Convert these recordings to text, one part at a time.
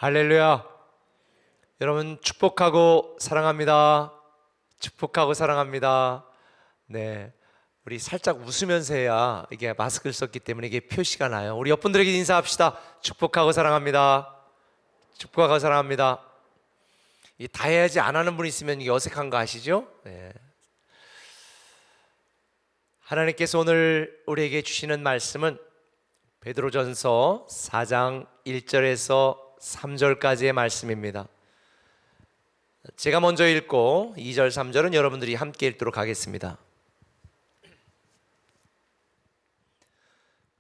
할렐루야. 여러분 축복하고 사랑합니다. 축복하고 사랑합니다. 네, 우리 살짝 웃으면서 해야 이게 마스크를 썼기 때문에 이게 표시가 나요. 우리 옆분들에게 인사합시다. 축복하고 사랑합니다. 축복하고 사랑합니다. 이게 다 해야지 안 하는 분 있으면 이게 어색한 거 아시죠? 네. 하나님께서 오늘 우리에게 주시는 말씀은 베드로전서 4장 1절에서 3절까지의 말씀입니다. 제가 먼저 읽고 2절 3절은 여러분들이 함께 읽도록 하겠습니다.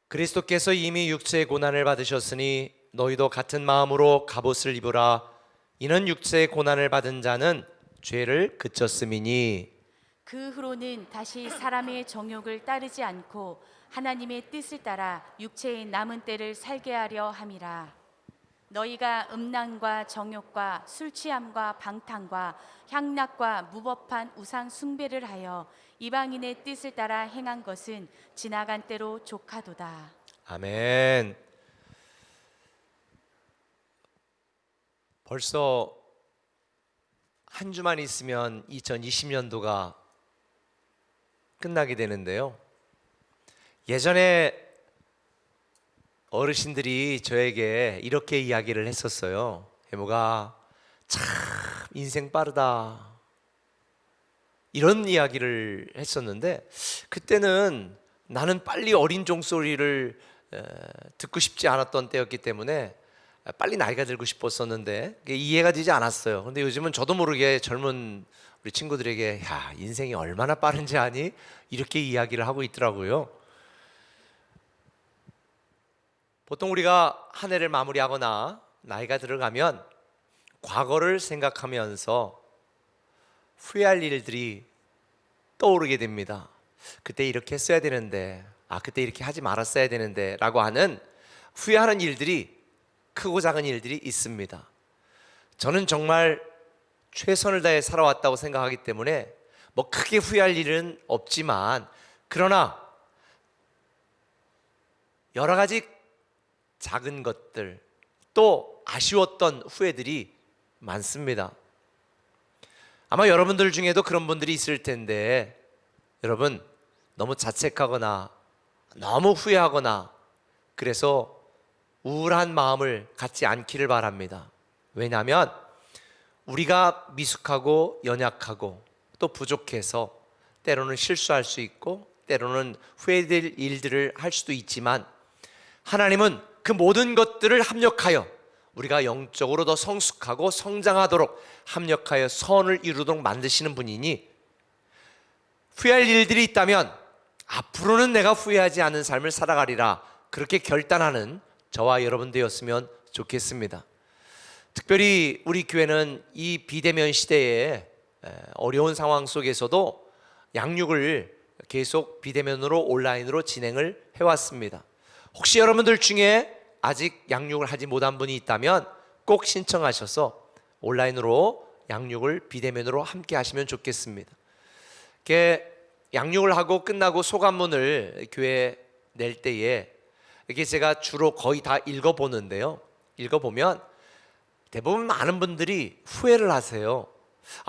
그리스도께서 이미 육체의 고난을 받으셨으니 너희도 같은 마음으로 갑옷을 입으라. 이는 육체의 고난을 받은 자는 죄를 그쳤음이니 그 후로는 다시 사람의 정욕을 따르지 않고 하나님의 뜻을 따라 육체의 남은 때를 살게 하려 함이라. 너희가 음란과 정욕과 술 취함과 방탕과 향락과 무법한 우상 숭배를 하여 이방인의 뜻을 따라 행한 것은 지나간 때로 족하도다. 아멘. 벌써 한 주만 있으면 2020년도가 끝나게 되는데요. 예전에 어르신들이 저에게 이렇게 이야기를 했었어요. 해모가 참 인생 빠르다, 이런 이야기를 했었는데, 그때는 나는 빨리 어린 종소리를 듣고 싶지 않았던 때였기 때문에 빨리 나이가 들고 싶었었는데 이해가 되지 않았어요. 근데 요즘은 저도 모르게 젊은 우리 친구들에게 야, 인생이 얼마나 빠른지 아니? 이렇게 이야기를 하고 있더라고요. 보통 우리가 한 해를 마무리하거나 나이가 들어가면 과거를 생각하면서 후회할 일들이 떠오르게 됩니다. 그때 이렇게 했어야 되는데, 그때 이렇게 하지 말았어야 되는데 라고 하는 후회하는 일들이, 크고 작은 일들이 있습니다. 저는 정말 최선을 다해 살아왔다고 생각하기 때문에 뭐 크게 후회할 일은 없지만, 그러나 여러 가지 작은 것들, 또 아쉬웠던 후회들이 많습니다. 아마 여러분들 중에도 그런 분들이 있을 텐데, 여러분 너무 자책하거나 너무 후회하거나 그래서 우울한 마음을 갖지 않기를 바랍니다. 왜냐하면 우리가 미숙하고 연약하고 또 부족해서 때로는 실수할 수 있고 때로는 후회될 일들을 할 수도 있지만, 하나님은 그 모든 것들을 합력하여 우리가 영적으로 더 성숙하고 성장하도록 합력하여 선을 이루도록 만드시는 분이니, 후회할 일들이 있다면 앞으로는 내가 후회하지 않는 삶을 살아가리라, 그렇게 결단하는 저와 여러분 되었으면 좋겠습니다. 특별히 우리 교회는 이 비대면 시대에 어려운 상황 속에서도 양육을 계속 비대면으로 온라인으로 진행을 해왔습니다. 혹시 여러분들 중에 아직 양육을 하지 못한 분이 있다면 꼭 신청하셔서 온라인으로 양육을 비대면으로 함께 하시면 좋겠습니다. 이렇게 양육을 하고 끝나고 소감문을 교회에 낼 때에 이렇게 제가 주로 거의 다 읽어보는데요, 읽어보면 대부분 많은 분들이 후회를 하세요.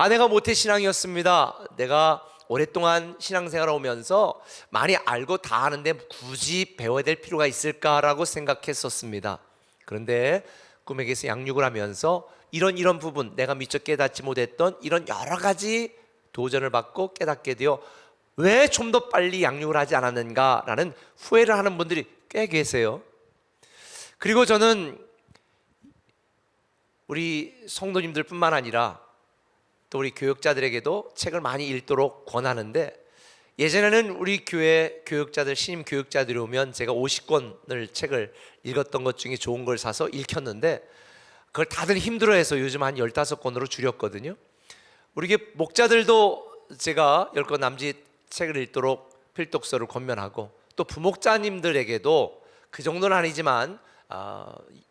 내가 모태신앙이었습니다. 내가 오랫동안 신앙생활을 오면서 많이 알고 다 아는데 굳이 배워야 될 필요가 있을까라고 생각했었습니다. 그런데 꿈에게서 양육을 하면서 이런 부분, 내가 미처 깨닫지 못했던 이런 여러 가지 도전을 받고 깨닫게 되어 왜 좀 더 빨리 양육을 하지 않았는가라는 후회를 하는 분들이 꽤 계세요. 그리고 저는 우리 성도님들 뿐만 아니라 또 우리 교육자들에게도 책을 많이 읽도록 권하는데, 예전에는 우리 교회 교육자들, 신임 교육자들이 오면 제가 50권을 책을 읽었던 것 중에 좋은 걸 사서 읽혔는데, 그걸 다들 힘들어해서 요즘 한 15권으로 줄였거든요. 우리 목자들도 제가 10권 남짓 책을 읽도록 필독서를 권면하고, 또 부목자님들에게도 그 정도는 아니지만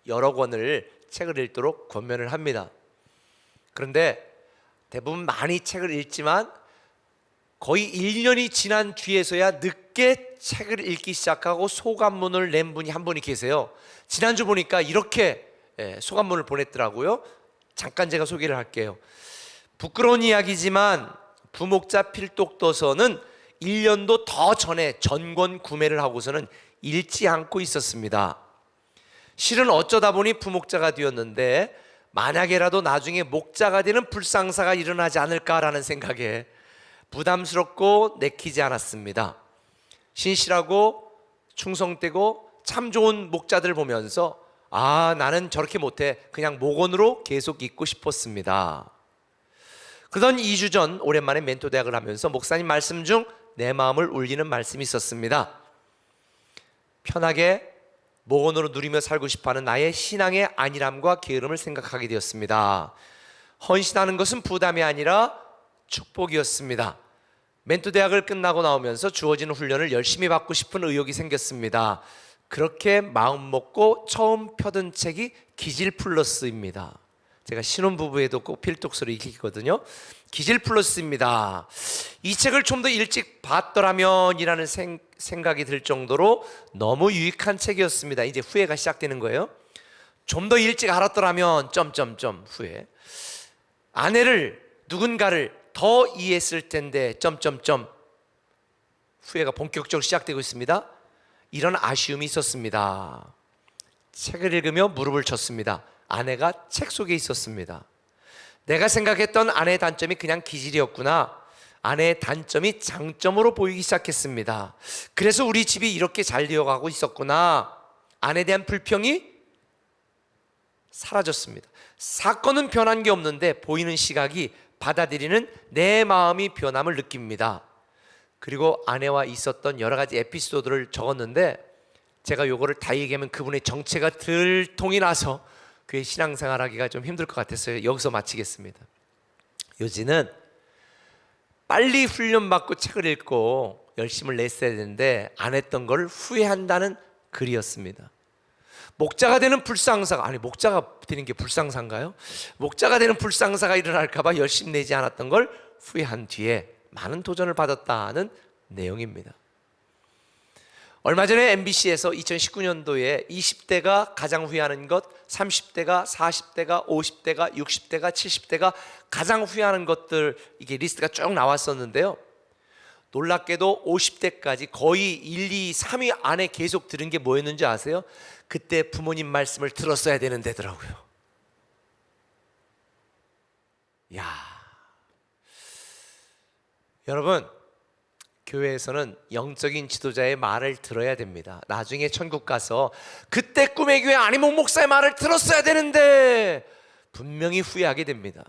여러 권을 책을 읽도록 권면을 합니다. 그런데 대부분 많이 책을 읽지만 거의 1년이 지난 뒤에서야 늦게 책을 읽기 시작하고 소감문을 낸 분이 한 분이 계세요. 지난주 보니까 이렇게 소감문을 보냈더라고요. 잠깐 제가 소개를 할게요. 부끄러운 이야기지만 부목자 필독도서는 1년도 더 전에 전권 구매를 하고서는 읽지 않고 있었습니다. 실은 어쩌다 보니 부목자가 되었는데 만약에라도 나중에 목자가 되는 불상사가 일어나지 않을까라는 생각에 부담스럽고 내키지 않았습니다. 신실하고 충성되고 참 좋은 목자들 보면서 나는 저렇게 못해 그냥 목원으로 계속 있고 싶었습니다. 그러던 2주 전 오랜만에 멘토 대학을 하면서 목사님 말씀 중 내 마음을 울리는 말씀이 있었습니다. 편하게 목원으로 누리며 살고 싶어하는 나의 신앙의 안일함과 게으름을 생각하게 되었습니다. 헌신하는 것은 부담이 아니라 축복이었습니다. 멘토 대학을 끝나고 나오면서 주어지는 훈련을 열심히 받고 싶은 의욕이 생겼습니다. 그렇게 마음 먹고 처음 펴든 책이 기질플러스입니다. 제가 신혼부부에도 꼭 필독서를 읽히거든요. 기질플러스입니다. 이 책을 좀 더 일찍 봤더라면 이라는 생각이 들 정도로 너무 유익한 책이었습니다. 이제 후회가 시작되는 거예요. 좀 더 일찍 알았더라면 후회. 누군가를 더 이해했을 텐데 후회가 본격적으로 시작되고 있습니다. 이런 아쉬움이 있었습니다. 책을 읽으며 무릎을 쳤습니다. 아내가 책 속에 있었습니다. 내가 생각했던 아내의 단점이 그냥 기질이었구나. 아내의 단점이 장점으로 보이기 시작했습니다. 그래서 우리 집이 이렇게 잘 되어가고 있었구나. 아내에 대한 불평이 사라졌습니다. 사건은 변한 게 없는데 보이는 시각이 받아들이는 내 마음이 변함을 느낍니다. 그리고 아내와 있었던 여러 가지 에피소드를 적었는데 제가 요거를 다 얘기하면 그분의 정체가 들통이 나서 그의 신앙생활 하기가 좀 힘들 것 같아서 여기서 마치겠습니다. 요지는 빨리 훈련받고 책을 읽고 열심을 냈어야 되는데 안 했던 걸 후회한다는 글이었습니다. 목자가 되는 불상사가 목자가 되는 게 불상사인가요? 목자가 되는 불상사가 일어날까 봐 열심히 내지 않았던 걸 후회한 뒤에 많은 도전을 받았다는 내용입니다. 얼마 전에 MBC에서 2019년도에 20대가 가장 후회하는 것, 30대가, 40대가, 50대가, 60대가, 70대가 가장 후회하는 것들, 이게 리스트가 쭉 나왔었는데요. 놀랍게도 50대까지 거의 1, 2, 3위 안에 계속 들은 게 뭐였는지 아세요? 그때 부모님 말씀을 들었어야 되는 데더라고요. 여러분, 교회에서는 영적인 지도자의 말을 들어야 됩니다. 나중에 천국 가서 그때 꿈의 교회 안희목 목사의 말을 들었어야 되는데 분명히 후회하게 됩니다.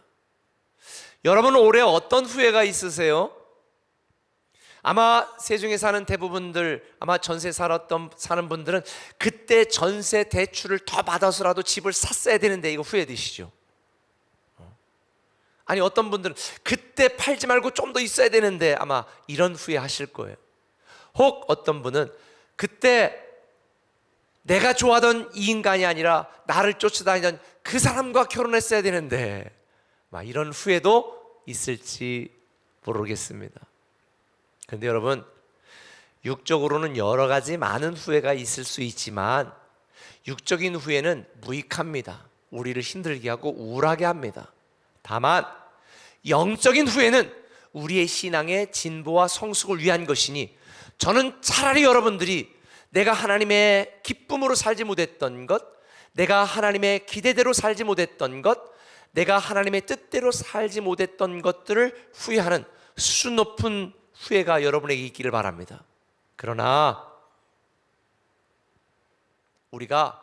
여러분, 올해 어떤 후회가 있으세요? 아마 세중에 사는 대부분들, 아마 전세 사는 분들은 그때 전세 대출을 더 받아서라도 집을 샀어야 되는데 이거 후회되시죠? 아니, 어떤 분들은 그때 팔지 말고 좀 더 있어야 되는데 아마 이런 후회 하실 거예요. 혹 어떤 분은 그때 내가 좋아하던 이 인간이 아니라 나를 쫓아다니던 그 사람과 결혼했어야 되는데 막 이런 후회도 있을지 모르겠습니다. 그런데 여러분, 육적으로는 여러 가지 많은 후회가 있을 수 있지만 육적인 후회는 무익합니다. 우리를 힘들게 하고 우울하게 합니다. 다만 영적인 후회는 우리의 신앙의 진보와 성숙을 위한 것이니 저는 차라리 여러분들이 내가 하나님의 기쁨으로 살지 못했던 것, 내가 하나님의 기대대로 살지 못했던 것, 내가 하나님의 뜻대로 살지 못했던 것들을 후회하는 수준 높은 후회가 여러분에게 있기를 바랍니다. 그러나 우리가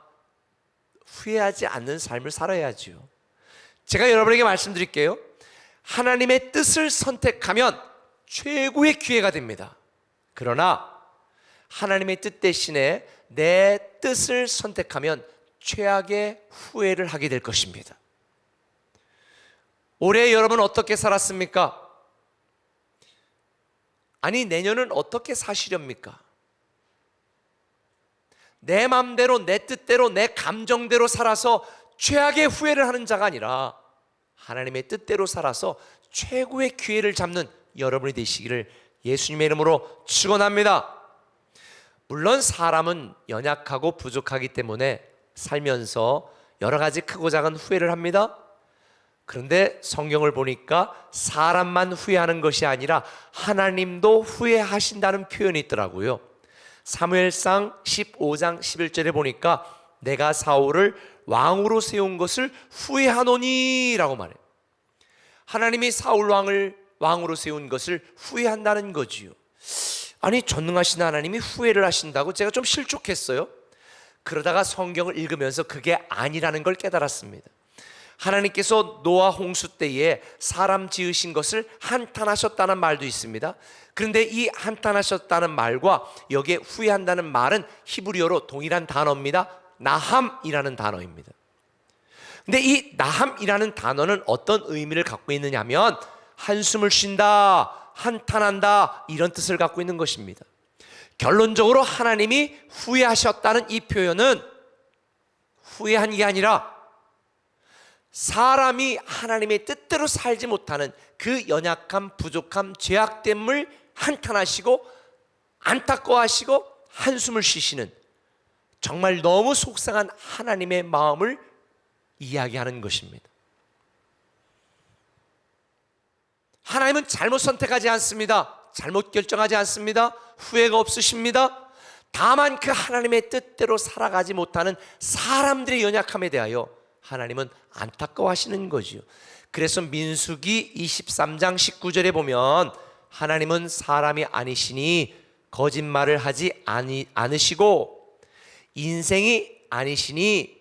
후회하지 않는 삶을 살아야지요. 제가 여러분에게 말씀드릴게요. 하나님의 뜻을 선택하면 최고의 기회가 됩니다. 그러나 하나님의 뜻 대신에 내 뜻을 선택하면 최악의 후회를 하게 될 것입니다. 올해 여러분 어떻게 살았습니까? 아니, 내년은 어떻게 사시렵니까? 내 마음대로, 내 뜻대로, 내 감정대로 살아서 최악의 후회를 하는 자가 아니라 하나님의 뜻대로 살아서 최고의 기회를 잡는 여러분이 되시기를 예수님의 이름으로 축원합니다. 물론 사람은 연약하고 부족하기 때문에 살면서 여러 가지 크고 작은 후회를 합니다. 그런데 성경을 보니까 사람만 후회하는 것이 아니라 하나님도 후회하신다는 표현이 있더라고요. 사무엘상 15장 11절에 보니까 내가 사울을 왕으로 세운 것을 후회하노니 라고 말해요. 하나님이 사울 왕을 왕으로 세운 것을 후회한다는 거지요. 아니, 전능하신 하나님이 후회를 하신다고 제가 좀 실족했어요. 그러다가 성경을 읽으면서 그게 아니라는 걸 깨달았습니다. 하나님께서 노아 홍수 때에 사람 지으신 것을 한탄하셨다는 말도 있습니다. 그런데 이 한탄하셨다는 말과 여기에 후회한다는 말은 히브리어로 동일한 단어입니다. 나함이라는 단어입니다. 근데 이 나함이라는 단어는 어떤 의미를 갖고 있느냐면 한숨을 쉰다, 한탄한다, 이런 뜻을 갖고 있는 것입니다. 결론적으로 하나님이 후회하셨다는 이 표현은 후회한 게 아니라 사람이 하나님의 뜻대로 살지 못하는 그 연약함, 부족함, 죄악됨을 한탄하시고 안타까워하시고 한숨을 쉬시는, 정말 너무 속상한 하나님의 마음을 이야기하는 것입니다. 하나님은 잘못 선택하지 않습니다. 잘못 결정하지 않습니다. 후회가 없으십니다. 다만 그 하나님의 뜻대로 살아가지 못하는 사람들의 연약함에 대하여 하나님은 안타까워하시는 거지요. 그래서 민수기 23장 19절에 보면 하나님은 사람이 아니시니 거짓말을 하지 않으시고 인생이 아니시니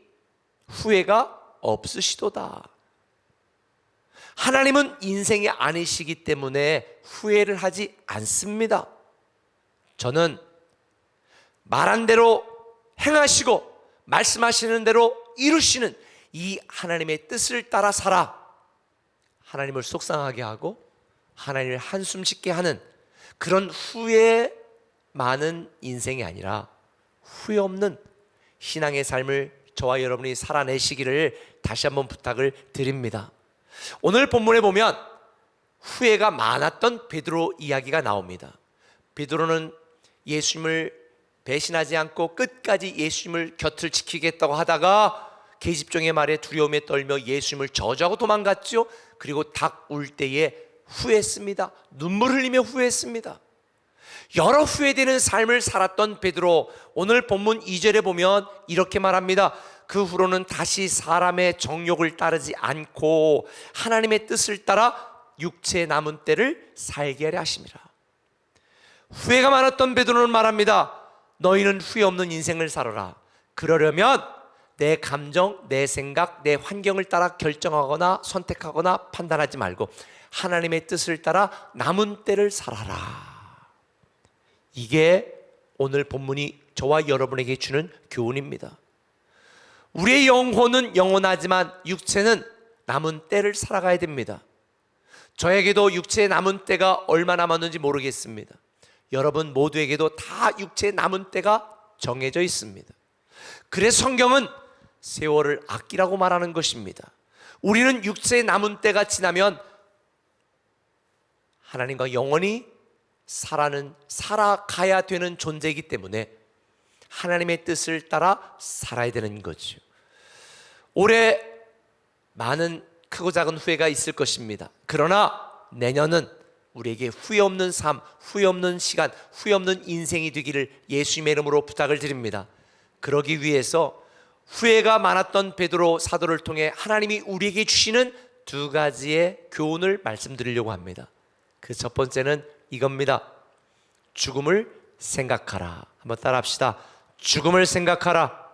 후회가 없으시도다. 하나님은 인생이 아니시기 때문에 후회를 하지 않습니다. 저는 말한 대로 행하시고 말씀하시는 대로 이루시는 이 하나님의 뜻을 따라 살아 하나님을 속상하게 하고 하나님을 한숨 쉽게 하는 그런 후회 많은 인생이 아니라 후회 없는 신앙의 삶을 저와 여러분이 살아내시기를 다시 한번 부탁을 드립니다. 오늘 본문에 보면 후회가 많았던 베드로 이야기가 나옵니다. 베드로는 예수님을 배신하지 않고 끝까지 예수님을 곁을 지키겠다고 하다가 계집종의 말에 두려움에 떨며 예수님을 저주하고 도망갔죠. 그리고 닭 울 때에 후회했습니다. 눈물 흘리며 후회했습니다. 여러 후회되는 삶을 살았던 베드로, 오늘 본문 2절에 보면 이렇게 말합니다. 그 후로는 다시 사람의 정욕을 따르지 않고 하나님의 뜻을 따라 육체의 남은 때를 살게 하려 하심이라. 후회가 많았던 베드로는 말합니다. 너희는 후회 없는 인생을 살아라. 그러려면 내 감정, 내 생각, 내 환경을 따라 결정하거나 선택하거나 판단하지 말고 하나님의 뜻을 따라 남은 때를 살아라. 이게 오늘 본문이 저와 여러분에게 주는 교훈입니다. 우리의 영혼은 영원하지만 육체는 남은 때를 살아가야 됩니다. 저에게도 육체의 남은 때가 얼마 남았는지 모르겠습니다. 여러분 모두에게도 다 육체의 남은 때가 정해져 있습니다. 그래서 성경은 세월을 아끼라고 말하는 것입니다. 우리는 육체의 남은 때가 지나면 하나님과 영원히 살아가야 되는 존재이기 때문에 하나님의 뜻을 따라 살아야 되는 거죠. 올해 많은 크고 작은 후회가 있을 것입니다. 그러나 내년은 우리에게 후회 없는 삶, 후회 없는 시간, 후회 없는 인생이 되기를 예수님의 이름으로 부탁을 드립니다. 그러기 위해서 후회가 많았던 베드로 사도를 통해 하나님이 우리에게 주시는 두 가지의 교훈을 말씀드리려고 합니다. 그 첫 번째는 이겁니다. 죽음을 생각하라. 한번 따라합시다. 죽음을 생각하라.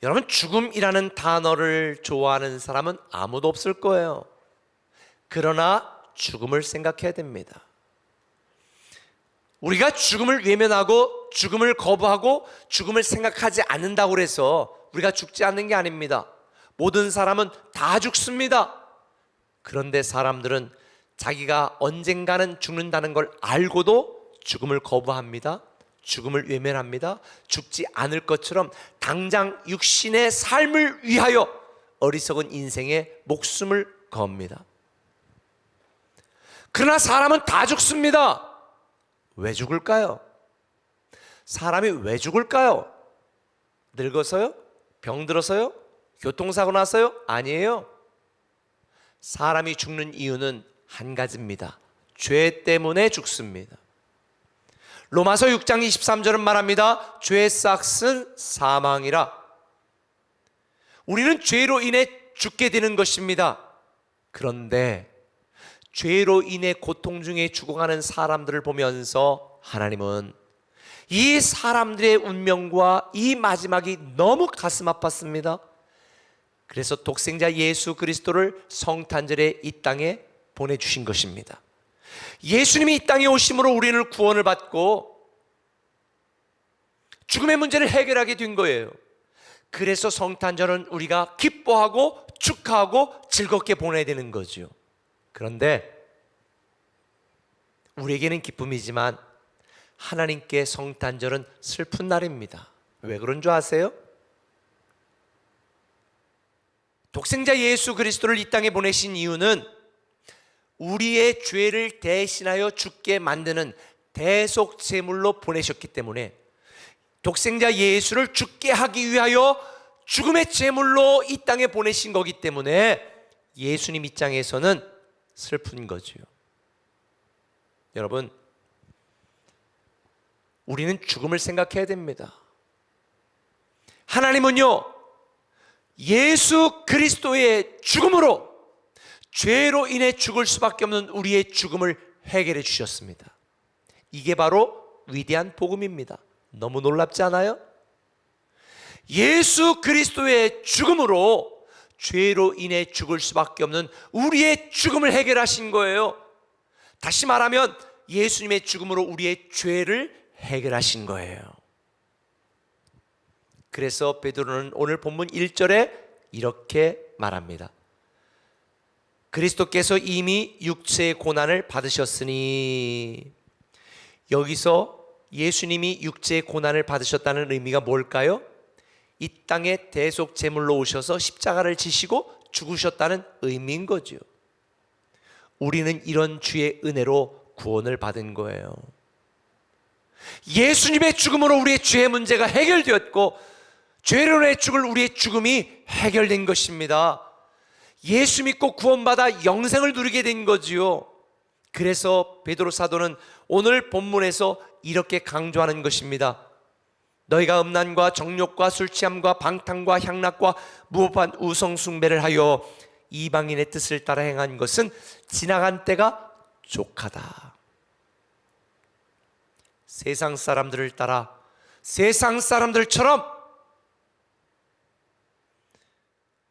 여러분, 죽음이라는 단어를 좋아하는 사람은 아무도 없을 거예요. 그러나 죽음을 생각해야 됩니다. 우리가 죽음을 외면하고 죽음을 거부하고 죽음을 생각하지 않는다고 해서 우리가 죽지 않는 게 아닙니다. 모든 사람은 다 죽습니다. 그런데 사람들은 자기가 언젠가는 죽는다는 걸 알고도 죽음을 거부합니다. 죽음을 외면합니다. 죽지 않을 것처럼 당장 육신의 삶을 위하여 어리석은 인생에 목숨을 겁니다. 그러나 사람은 다 죽습니다. 왜 죽을까요? 사람이 왜 죽을까요? 늙어서요? 병들어서요? 교통사고 나서요? 아니에요. 사람이 죽는 이유는 한 가지입니다. 죄 때문에 죽습니다. 로마서 6장 23절은 말합니다. 죄의 싹은 사망이라. 우리는 죄로 인해 죽게 되는 것입니다. 그런데 죄로 인해 고통 중에 죽어가는 사람들을 보면서 하나님은 이 사람들의 운명과 이 마지막이 너무 가슴 아팠습니다. 그래서 독생자 예수 그리스도를 성탄절에 이 땅에 보내주신 것입니다. 예수님이 이 땅에 오심으로 우리는 구원을 받고 죽음의 문제를 해결하게 된 거예요. 그래서 성탄절은 우리가 기뻐하고 축하하고 즐겁게 보내야 되는 거죠. 그런데 우리에게는 기쁨이지만 하나님께 성탄절은 슬픈 날입니다. 왜 그런 줄 아세요? 독생자 예수 그리스도를 이 땅에 보내신 이유는 우리의 죄를 대신하여 죽게 만드는 대속 제물로 보내셨기 때문에 독생자 예수를 죽게 하기 위하여 죽음의 제물로 이 땅에 보내신 거기 때문에 예수님 입장에서는 슬픈 거죠. 여러분, 우리는 죽음을 생각해야 됩니다. 하나님은요, 예수 그리스도의 죽음으로 죄로 인해 죽을 수밖에 없는 우리의 죽음을 해결해 주셨습니다. 이게 바로 위대한 복음입니다. 너무 놀랍지 않아요? 예수 그리스도의 죽음으로 죄로 인해 죽을 수밖에 없는 우리의 죽음을 해결하신 거예요. 다시 말하면 예수님의 죽음으로 우리의 죄를 해결하신 거예요. 그래서 베드로는 오늘 본문 1절에 이렇게 말합니다. 그리스도께서 이미 육체의 고난을 받으셨으니, 여기서 예수님이 육체의 고난을 받으셨다는 의미가 뭘까요? 이 땅에 대속 제물로 오셔서 십자가를 지시고 죽으셨다는 의미인 거죠. 우리는 이런 주의 은혜로 구원을 받은 거예요. 예수님의 죽음으로 우리의 죄의 문제가 해결되었고 죄로 인해 죽을 우리의 죽음이 해결된 것입니다. 예수 믿고 구원받아 영생을 누리게 된 거지요. 그래서 베드로 사도는 오늘 본문에서 이렇게 강조하는 것입니다. 너희가 음란과 정욕과 술취함과 방탕과 향락과 무법한 우성 숭배를 하여 이방인의 뜻을 따라 행한 것은 지나간 때가 족하다. 세상 사람들을 따라 세상 사람들처럼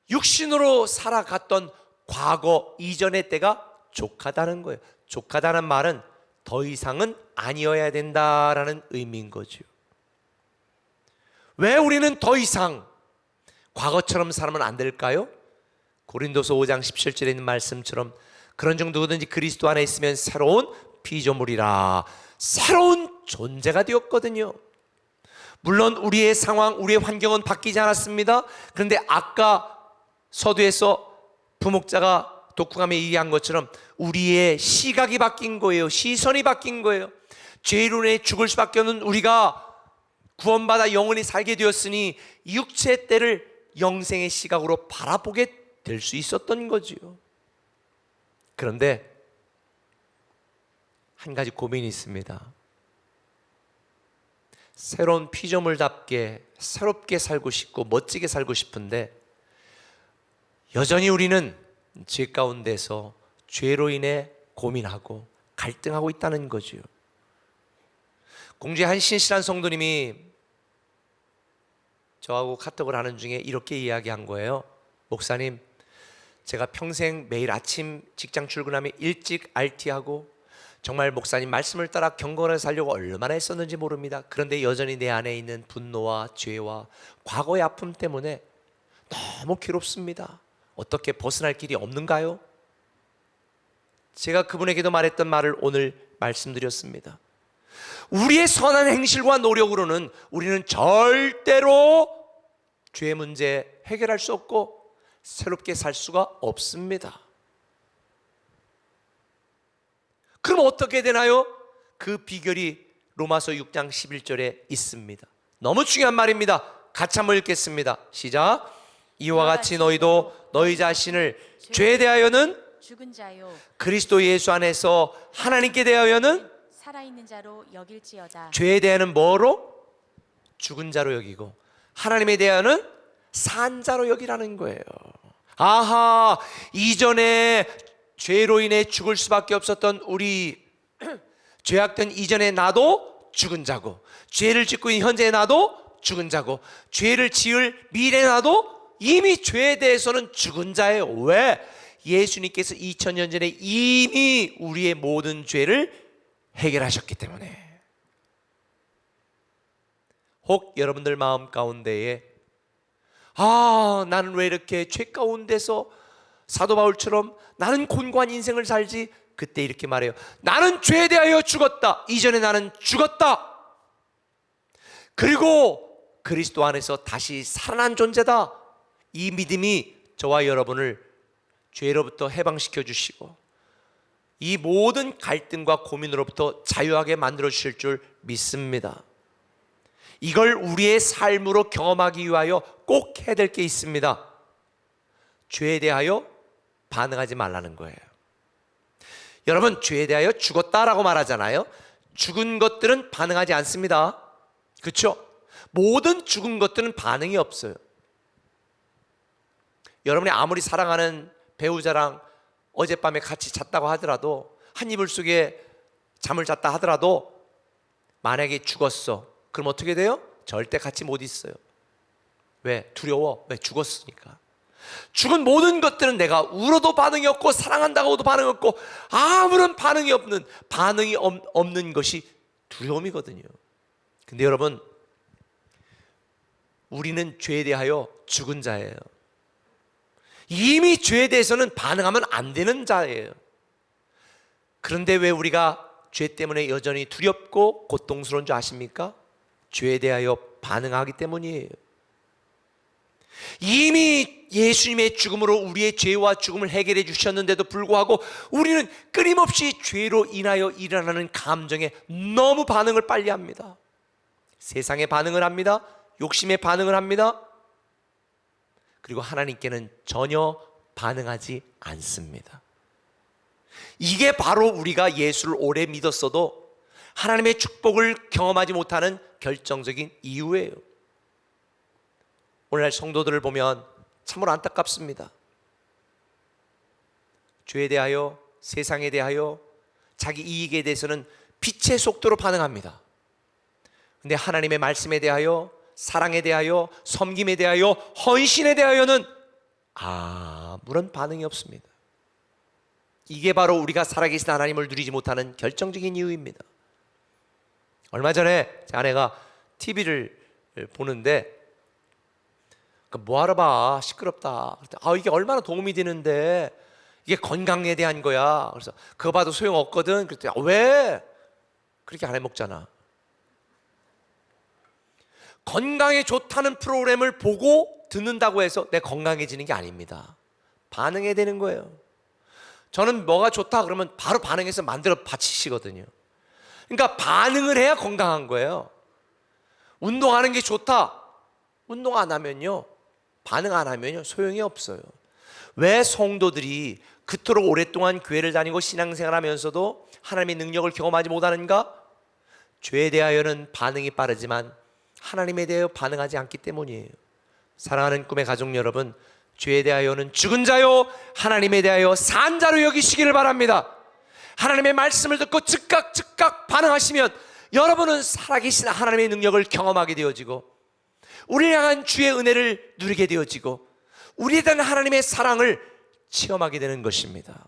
육신으로 살아갔던 과거 이전의 때가 족하다는 거예요. 족하다는 말은 더 이상은 아니어야 된다라는 의미인 거죠. 왜 우리는 더 이상 과거처럼 살면 안 될까요? 고린도서 5장 17절에 있는 말씀처럼 그런즉 누구든지 그리스도 안에 있으면 새로운 피조물이라, 새로운 존재가 되었거든요. 물론 우리의 상황, 우리의 환경은 바뀌지 않았습니다. 그런데 아까 서두에서 부목자가 독후감에 얘기한 것처럼 우리의 시각이 바뀐 거예요. 시선이 바뀐 거예요. 죄로 인해 죽을 수밖에 없는 우리가 구원받아 영원히 살게 되었으니 육체의 때를 영생의 시각으로 바라보게 될 수 있었던 거지요. 그런데 한 가지 고민이 있습니다. 새로운 피조물답게 새롭게 살고 싶고 멋지게 살고 싶은데 여전히 우리는 죄 가운데서 죄로 인해 고민하고 갈등하고 있다는 거죠. 공주의 한 신실한 성도님이 저하고 카톡을 하는 중에 이렇게 이야기한 거예요. 목사님, 제가 평생 매일 아침 직장 출근하면 일찍 RT하고 정말 목사님 말씀을 따라 경건하게 살려고 얼마나 했었는지 모릅니다. 그런데 여전히 내 안에 있는 분노와 죄와 과거의 아픔 때문에 너무 괴롭습니다. 어떻게 벗어날 길이 없는가요? 제가 그분에게도 말했던 말을 오늘 말씀드렸습니다. 우리의 선한 행실과 노력으로는 우리는 절대로 죄의 문제 해결할 수 없고 새롭게 살 수가 없습니다. 그럼 어떻게 되나요? 그 비결이 로마서 6장 11절에 있습니다. 너무 중요한 말입니다. 같이 한번 읽겠습니다. 시작. 이와 같이 너희도 너희 자신을 죄에 대하여는 죽은 자요 그리스도 예수 안에서 하나님께 대하여는 살아있는 자로 여길지어다. 죄에 대하여는 뭐로? 죽은 자로 여기고 하나님에 대하여는 산 자로 여기라는 거예요. 아하, 이전에 죄로 인해 죽을 수밖에 없었던 우리 죄악된 이전에 나도 죽은 자고, 죄를 짓고 있는 현재 나도 죽은 자고, 죄를 지을 미래 나도 이미 죄에 대해서는 죽은 자예요. 왜? 예수님께서 2000년 전에 이미 우리의 모든 죄를 해결하셨기 때문에. 혹 여러분들 마음 가운데에 나는 왜 이렇게 죄 가운데서 사도 바울처럼 나는 곤고한 인생을 살지? 그때 이렇게 말해요. 나는 죄에 대하여 죽었다. 이전에 나는 죽었다. 그리고 그리스도 안에서 다시 살아난 존재다. 이 믿음이 저와 여러분을 죄로부터 해방시켜 주시고 이 모든 갈등과 고민으로부터 자유하게 만들어 주실 줄 믿습니다. 이걸 우리의 삶으로 경험하기 위하여 꼭 해야 될 게 있습니다. 죄에 대하여 반응하지 말라는 거예요. 여러분, 죄에 대하여 죽었다라고 말하잖아요. 죽은 것들은 반응하지 않습니다. 그렇죠? 모든 죽은 것들은 반응이 없어요. 여러분이 아무리 사랑하는 배우자랑 어젯밤에 같이 잤다고 하더라도, 한 이불 속에 잠을 잤다 하더라도 만약에 죽었어, 그럼 어떻게 돼요? 절대 같이 못 있어요. 왜? 두려워. 왜? 죽었으니까. 죽은 모든 것들은 내가 울어도 반응이 없고 사랑한다고도 반응이 없고 아무런 반응이 없는 것이 두려움이거든요. 근데 여러분, 우리는 죄에 대하여 죽은 자예요. 이미 죄에 대해서는 반응하면 안 되는 자예요. 그런데 왜 우리가 죄 때문에 여전히 두렵고 고통스러운 줄 아십니까? 죄에 대하여 반응하기 때문이에요. 이미 예수님의 죽음으로 우리의 죄와 죽음을 해결해 주셨는데도 불구하고 우리는 끊임없이 죄로 인하여 일어나는 감정에 너무 반응을 빨리 합니다. 세상에 반응을 합니다. 욕심에 반응을 합니다. 그리고 하나님께는 전혀 반응하지 않습니다. 이게 바로 우리가 예수를 오래 믿었어도 하나님의 축복을 경험하지 못하는 결정적인 이유예요. 오늘날 성도들을 보면 참으로 안타깝습니다. 죄에 대하여, 세상에 대하여, 자기 이익에 대해서는 빛의 속도로 반응합니다. 근데 하나님의 말씀에 대하여, 사랑에 대하여, 섬김에 대하여, 헌신에 대하여는 아무런 반응이 없습니다. 이게 바로 우리가 살아계신 하나님을 누리지 못하는 결정적인 이유입니다. 얼마 전에 제 아내가 TV를 보는데 뭐하러 봐, 시끄럽다. 이게 얼마나 도움이 되는데, 이게 건강에 대한 거야. 그래서 그거 봐도 소용없거든. 그랬더니 왜? 그렇게 안 해먹잖아. 건강에 좋다는 프로그램을 보고 듣는다고 해서 내 건강해지는 게 아닙니다. 반응해야 되는 거예요. 저는 뭐가 좋다 그러면 바로 반응해서 만들어 바치시거든요. 그러니까 반응을 해야 건강한 거예요. 운동하는 게 좋다. 운동 안 하면요, 반응 안 하면요 소용이 없어요. 왜 성도들이 그토록 오랫동안 교회를 다니고 신앙생활 하면서도 하나님의 능력을 경험하지 못하는가? 죄에 대하여는 반응이 빠르지만 하나님에 대하여 반응하지 않기 때문이에요. 사랑하는 꿈의 가족 여러분, 죄에 대하여는 죽은 자요, 하나님에 대하여 산 자로 여기시기를 바랍니다. 하나님의 말씀을 듣고 즉각 반응하시면 여러분은 살아계신 하나님의 능력을 경험하게 되어지고 우리를 향한 주의 은혜를 누리게 되어지고 우리에 대한 하나님의 사랑을 체험하게 되는 것입니다.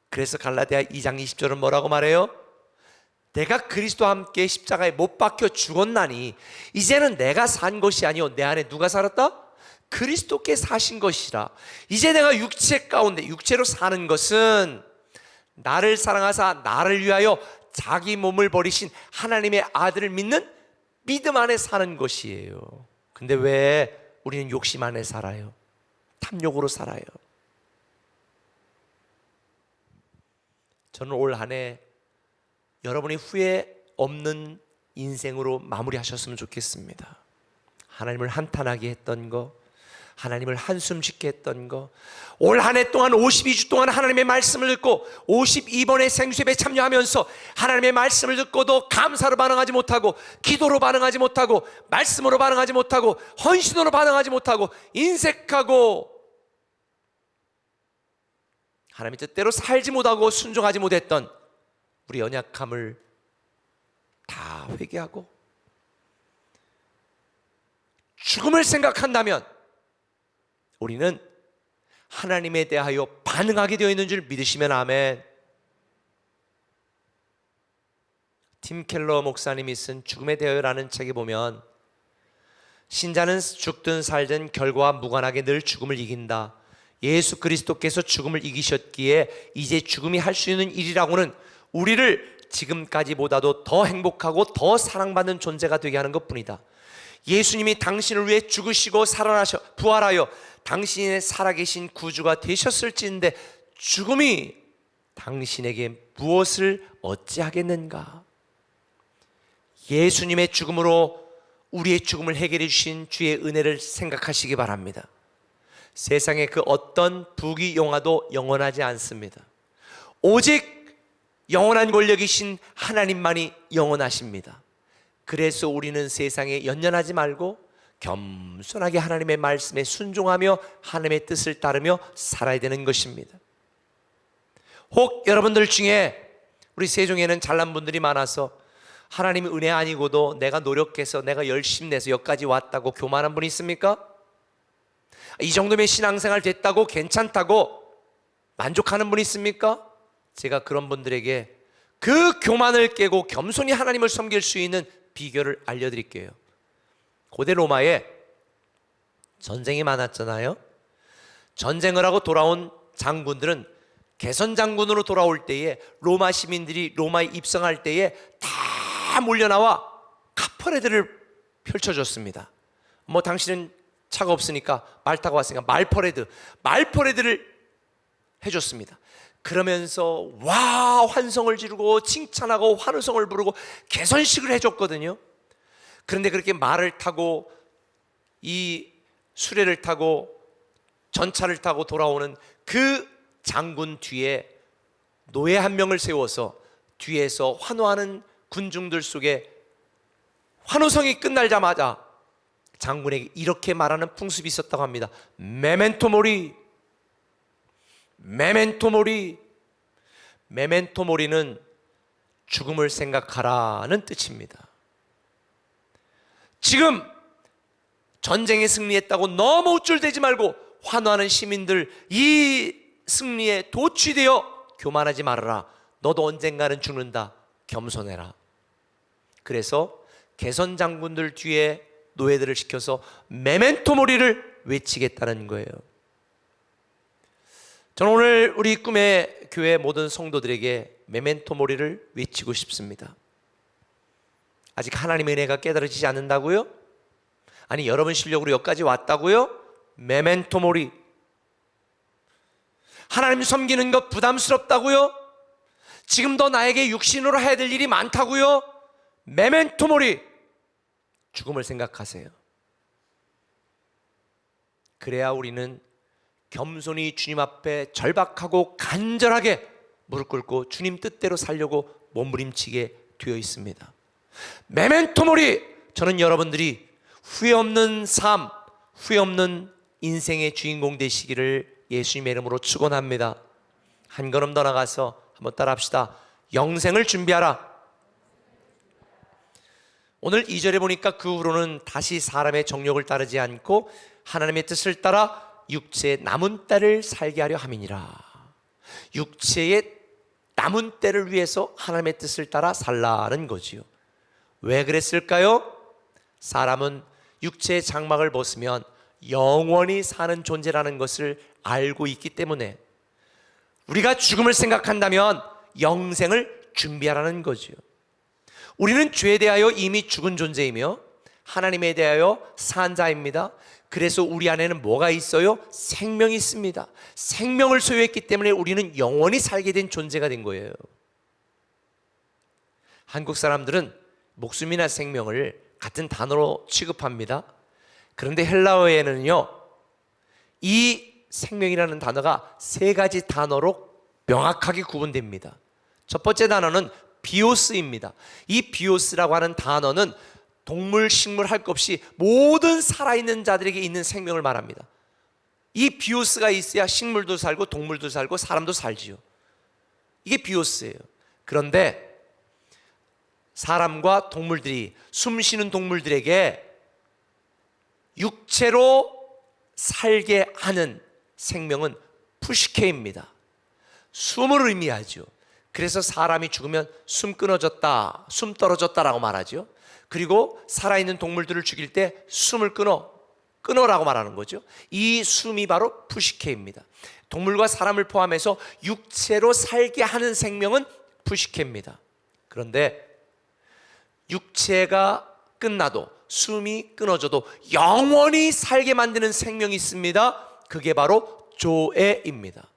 그래서 갈라디아 2장 20절은 뭐라고 말해요? 내가 그리스도와 함께 십자가에 못 박혀 죽었나니 이제는 내가 산 것이 아니요 내 안에 누가 살았다? 그리스도께 사신 것이라. 이제 내가 육체 가운데, 육체로 사는 것은 나를 사랑하사 나를 위하여 자기 몸을 버리신 하나님의 아들을 믿는 믿음 안에 사는 것이에요. 근데 왜 우리는 욕심 안에 살아요? 탐욕으로 살아요. 저는 올 한 해 여러분이 후회 없는 인생으로 마무리하셨으면 좋겠습니다. 하나님을 한탄하게 했던 거, 하나님을 한숨 짓게 했던 거, 올 한 해 동안 52주 동안 하나님의 말씀을 듣고 52번의 생수예배에 참여하면서 하나님의 말씀을 듣고도 감사로 반응하지 못하고, 기도로 반응하지 못하고, 말씀으로 반응하지 못하고, 헌신으로 반응하지 못하고, 인색하고 하나님의 뜻대로 살지 못하고 순종하지 못했던 우리 연약함을 다 회개하고 죽음을 생각한다면 우리는 하나님에 대하여 반응하게 되어 있는 줄 믿으시면 아멘. 팀 켈러 목사님이 쓴 죽음에 대하여라는 책에 보면, 신자는 죽든 살든 결과와 무관하게 늘 죽음을 이긴다. 예수 그리스도께서 죽음을 이기셨기에 이제 죽음이 할 수 있는 일이라고는 우리를 지금까지보다도 더 행복하고 더 사랑받는 존재가 되게 하는 것뿐이다. 예수님이 당신을 위해 죽으시고 살아나셔 부활하여 당신의 살아계신 구주가 되셨을지인데 죽음이 당신에게 무엇을 어찌하겠는가? 예수님의 죽음으로 우리의 죽음을 해결해 주신 주의 은혜를 생각하시기 바랍니다. 세상의 그 어떤 부귀 영화도 영원하지 않습니다. 오직 영원한 권력이신 하나님만이 영원하십니다. 그래서 우리는 세상에 연연하지 말고 겸손하게 하나님의 말씀에 순종하며 하나님의 뜻을 따르며 살아야 되는 것입니다. 혹 여러분들 중에 우리 세종에는 잘난 분들이 많아서 하나님의 은혜 아니고도 내가 노력해서 내가 열심히 내서 여기까지 왔다고 교만한 분이 있습니까? 이 정도면 신앙생활 됐다고 괜찮다고 만족하는 분이 있습니까? 제가 그런 분들에게 그 교만을 깨고 겸손히 하나님을 섬길 수 있는 비결을 알려드릴게요. 고대 로마에 전쟁이 많았잖아요. 전쟁을 하고 돌아온 장군들은 개선 장군으로 돌아올 때에 로마 시민들이 로마에 입성할 때에 다 몰려나와 카퍼레드를 펼쳐줬습니다. 뭐 당신은 차가 없으니까 말 타고 왔으니까 말퍼레드를 해줬습니다. 그러면서 와 환성을 지르고 칭찬하고 환호성을 부르고 개선식을 해줬거든요. 그런데 그렇게 말을 타고 이 수레를 타고 전차를 타고 돌아오는 그 장군 뒤에 노예 한 명을 세워서 뒤에서 환호하는 군중들 속에 환호성이 끝나자마자 장군에게 이렇게 말하는 풍습이 있었다고 합니다. 메멘토 모리. 메멘토 모리는 죽음을 생각하라는 뜻입니다. 지금 전쟁에 승리했다고 너무 우쭐대지 말고 환호하는 시민들, 이 승리에 도취되어 교만하지 말아라. 너도 언젠가는 죽는다. 겸손해라. 그래서 개선 장군들 뒤에 노예들을 시켜서 메멘토 모리를 외치겠다는 거예요. 저는 오늘 우리 꿈의 교회 모든 성도들에게 메멘토 모리를 외치고 싶습니다. 아직 하나님의 은혜가 깨달아지지 않는다고요? 아니 여러분 실력으로 여기까지 왔다고요? 메멘토 모리. 하나님 섬기는 것 부담스럽다고요? 지금도 나에게 육신으로 해야 될 일이 많다고요? 메멘토 모리. 죽음을 생각하세요. 그래야 우리는 겸손히 주님 앞에 절박하고 간절하게 무릎 꿇고 주님 뜻대로 살려고 몸부림치게 되어 있습니다. 메멘토 모리. 저는 여러분들이 후회 없는 삶, 후회 없는 인생의 주인공 되시기를 예수님의 이름으로 축원합니다. 한 걸음 더 나가서 한번 따라합시다. 영생을 준비하라. 오늘 2절에 보니까 그 후로는 다시 사람의 정욕을 따르지 않고 하나님의 뜻을 따라 육체의 남은 때를 살게 하려 함이니라. 육체의 남은 때를 위해서 하나님의 뜻을 따라 살라는 거지요. 왜 그랬을까요? 사람은 육체의 장막을 벗으면 영원히 사는 존재라는 것을 알고 있기 때문에 우리가 죽음을 생각한다면 영생을 준비하라는 거지요. 우리는 죄에 대하여 이미 죽은 존재이며 하나님에 대하여 산 자입니다. 그래서 우리 안에는 뭐가 있어요? 생명이 있습니다. 생명을 소유했기 때문에 우리는 영원히 살게 된 존재가 된 거예요. 한국 사람들은 목숨이나 생명을 같은 단어로 취급합니다. 그런데 헬라어에는요, 이 생명이라는 단어가 세 가지 단어로 명확하게 구분됩니다. 첫 번째 단어는 비오스입니다. 이 비오스라고 하는 단어는 동물, 식물 할 것 없이 모든 살아있는 자들에게 있는 생명을 말합니다. 이 비오스가 있어야 식물도 살고 동물도 살고 사람도 살지요. 이게 비오스예요. 그런데 사람과 동물들이, 숨쉬는 동물들에게 육체로 살게 하는 생명은 푸시케입니다. 숨을 의미하죠. 그래서 사람이 죽으면 숨 끊어졌다, 숨 떨어졌다라고 말하죠. 그리고 살아있는 동물들을 죽일 때 숨을 끊어라고 말하는 거죠. 이 숨이 바로 푸시케입니다. 동물과 사람을 포함해서 육체로 살게 하는 생명은 푸시케입니다. 그런데 육체가 끝나도, 숨이 끊어져도 영원히 살게 만드는 생명이 있습니다. 그게 바로 조에입니다.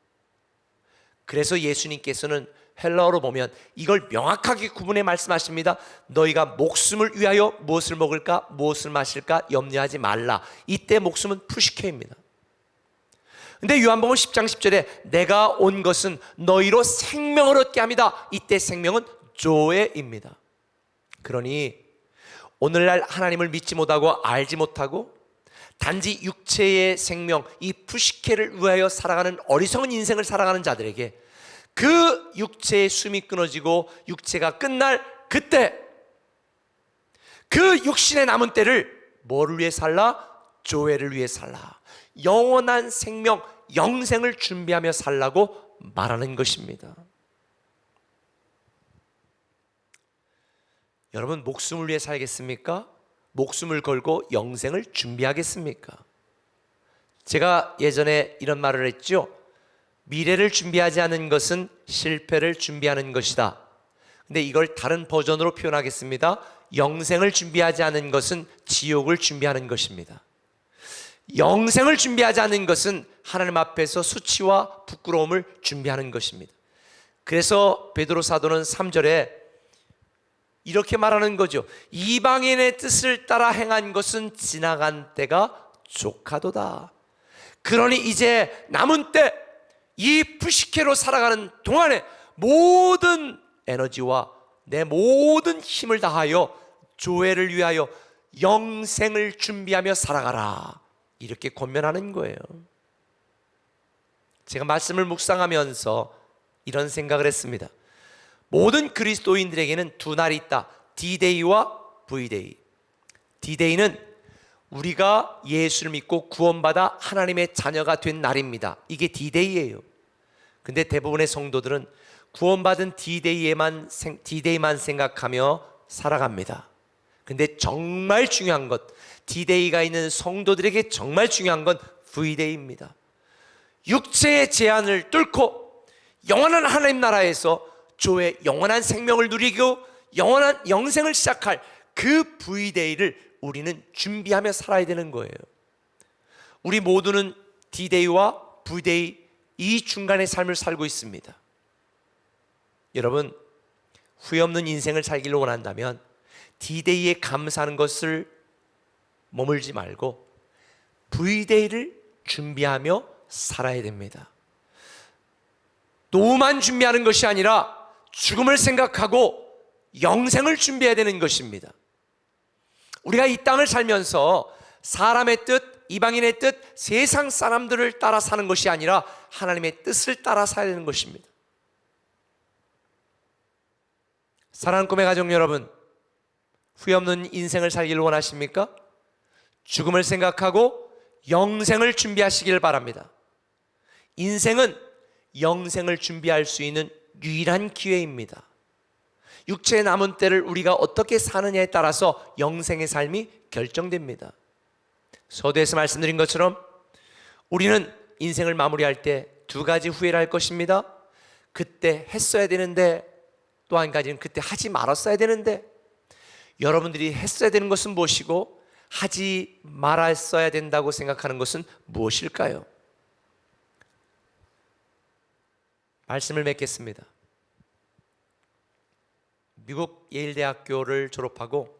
그래서 예수님께서는 헬라어로 보면 이걸 명확하게 구분해 말씀하십니다. 너희가 목숨을 위하여 무엇을 먹을까 무엇을 마실까 염려하지 말라. 이때 목숨은 푸시케입니다. 근데 요한복음 10장 10절에 내가 온 것은 너희로 생명을 얻게 합니다. 이때 생명은 조에입니다. 그러니 오늘날 하나님을 믿지 못하고 알지 못하고 단지 육체의 생명, 이 푸시케를 위하여 살아가는 어리석은 인생을 살아가는 자들에게 그 육체의 숨이 끊어지고 육체가 끝날 그때 그 육신의 남은 때를 뭐를 위해 살라? 조회를 위해 살라. 영원한 생명, 영생을 준비하며 살라고 말하는 것입니다. 여러분, 목숨을 위해 살겠습니까? 목숨을 걸고 영생을 준비하겠습니까? 제가 예전에 이런 말을 했죠. 미래를 준비하지 않은 것은 실패를 준비하는 것이다. 근데 이걸 다른 버전으로 표현하겠습니다. 영생을 준비하지 않은 것은 지옥을 준비하는 것입니다. 영생을 준비하지 않은 것은 하나님 앞에서 수치와 부끄러움을 준비하는 것입니다. 그래서 베드로 사도는 3절에 이렇게 말하는 거죠. 이방인의 뜻을 따라 행한 것은 지나간 때가 족하도다. 그러니 이제 남은 때 이 푸시케로 살아가는 동안에 모든 에너지와 내 모든 힘을 다하여 조회를 위하여 영생을 준비하며 살아가라. 이렇게 권면하는 거예요. 제가 말씀을 묵상하면서 이런 생각을 했습니다. 모든 그리스도인들에게는 두 날이 있다. D-Day와 V-Day. D-Day는 우리가 예수를 믿고 구원받아 하나님의 자녀가 된 날입니다. 이게 D-Day예요. 근데 대부분의 성도들은 구원받은 D-Day만 생각하며 살아갑니다. 근데 정말 중요한 것, D-Day가 있는 성도들에게 정말 중요한 건 V-Day입니다. 육체의 제한을 뚫고 영원한 하나님 나라에서 조의 영원한 생명을 누리고 영원한 영생을 시작할 그 V-Day를 우리는 준비하며 살아야 되는 거예요. 우리 모두는 D-Day와 V-Day 이 중간의 삶을 살고 있습니다. 여러분, 후회 없는 인생을 살기를 원한다면 D-Day에 감사하는 것을 머물지 말고 V-Day를 준비하며 살아야 됩니다. 노후만 준비하는 것이 아니라 죽음을 생각하고 영생을 준비해야 되는 것입니다. 우리가 이 땅을 살면서 사람의 뜻, 이방인의 뜻, 세상 사람들을 따라 사는 것이 아니라 하나님의 뜻을 따라 살아야 되는 것입니다. 사랑하는 꿈의 가족 여러분, 후회 없는 인생을 살기를 원하십니까? 죽음을 생각하고 영생을 준비하시길 바랍니다. 인생은 영생을 준비할 수 있는 유일한 기회입니다. 육체의 남은 때를 우리가 어떻게 사느냐에 따라서 영생의 삶이 결정됩니다. 서두에서 말씀드린 것처럼 우리는 인생을 마무리할 때 두 가지 후회를 할 것입니다. 그때 했어야 되는데, 또 한 가지는 그때 하지 말았어야 되는데. 여러분들이 했어야 되는 것은 무엇이고 하지 말았어야 된다고 생각하는 것은 무엇일까요? 말씀을 맺겠습니다. 미국 예일대학교를 졸업하고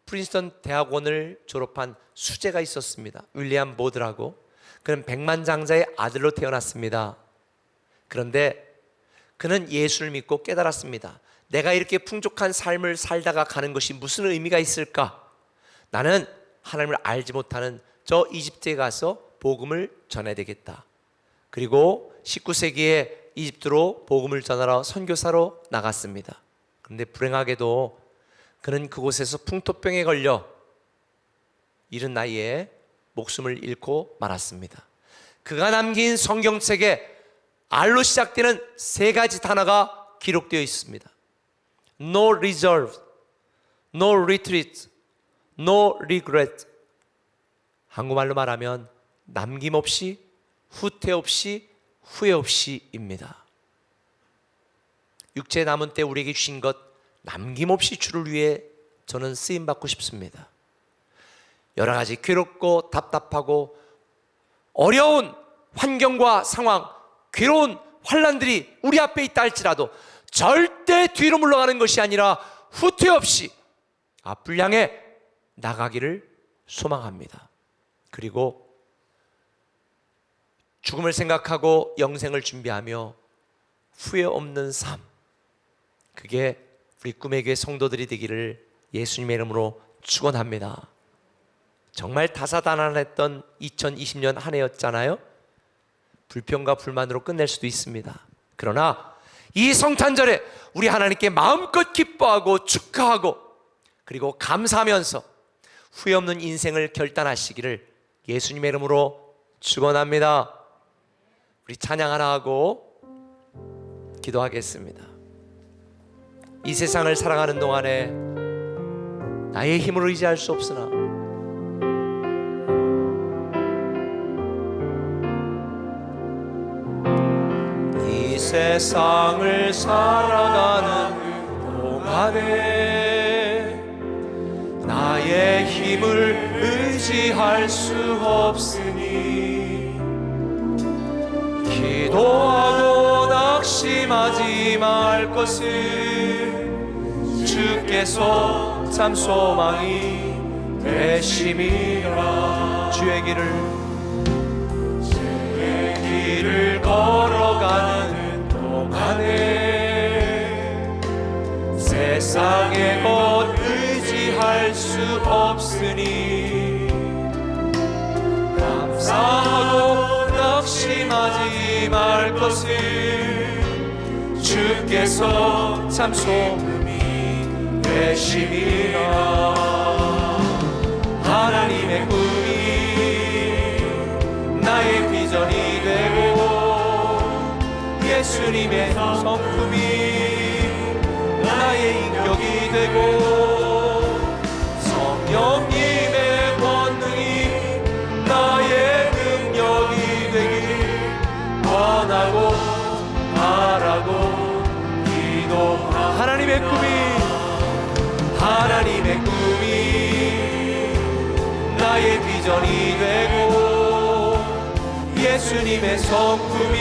프린스턴 대학원을 졸업한 수재가 있었습니다. 윌리엄 보드라고. 그는 백만장자의 아들로 태어났습니다. 그런데 그는 예수를 믿고 깨달았습니다. 내가 이렇게 풍족한 삶을 살다가 가는 것이 무슨 의미가 있을까? 나는 하나님을 알지 못하는 저 이집트에 가서 복음을 전해야 되겠다. 그리고 19세기에 이집트로 복음을 전하러 선교사로 나갔습니다. 그런데 불행하게도 그는 그곳에서 풍토병에 걸려 이른 나이에 목숨을 잃고 말았습니다. 그가 남긴 성경책에 R로 시작되는 3가지 단어가 기록되어 있습니다. No reserve, no retreat, no regret. 한국말로 말하면 남김없이, 후퇴 없이, 후회 없이입니다. 육체 남은 때 우리에게 주신 것 남김없이 주를 위해 저는 쓰임받고 싶습니다. 여러 가지 괴롭고 답답하고 어려운 환경과 상황, 괴로운 환난들이 우리 앞에 있다 할지라도 절대 뒤로 물러가는 것이 아니라 후퇴 없이 앞을 향해 나가기를 소망합니다. 그리고 죽음을 생각하고 영생을 준비하며 후회 없는 삶, 그게 우리 꿈의 교회 성도들이 되기를 예수님의 이름으로 축원합니다. 정말 다사다난했던 2020년 한 해였잖아요. 불평과 불만으로 끝낼 수도 있습니다. 그러나 이 성탄절에 우리 하나님께 마음껏 기뻐하고 축하하고 그리고 감사하면서 후회 없는 인생을 결단하시기를 예수님의 이름으로 축원합니다. 우리 찬양 하나 하고 기도하겠습니다. 이 세상을 살아가는 동안에 나의 힘으로 의지할 수 없으나 이 세상을 살아가는 동안에 나의 힘을 의지할 수 없으니 기도하고 낙심하지 말 것을 주께서 참 소망이 되심이라. 주의 길을 걸어가는 동안에 세상의 것 의지할 수 없으니 감사하고 낙심하지 말 것을 주께서 참 소망이 되심이라. 하나님의 꿈이 나의 비전이 되고 예수님의 성품이 나의 인격이 되고 성령님의 권능이 나의 능력이 되길 원하고 바라고 기도하. 하나님의 꿈이 나의 비전이 되고 예수님의 성품이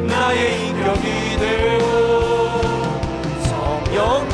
나의 인격이 되고 성령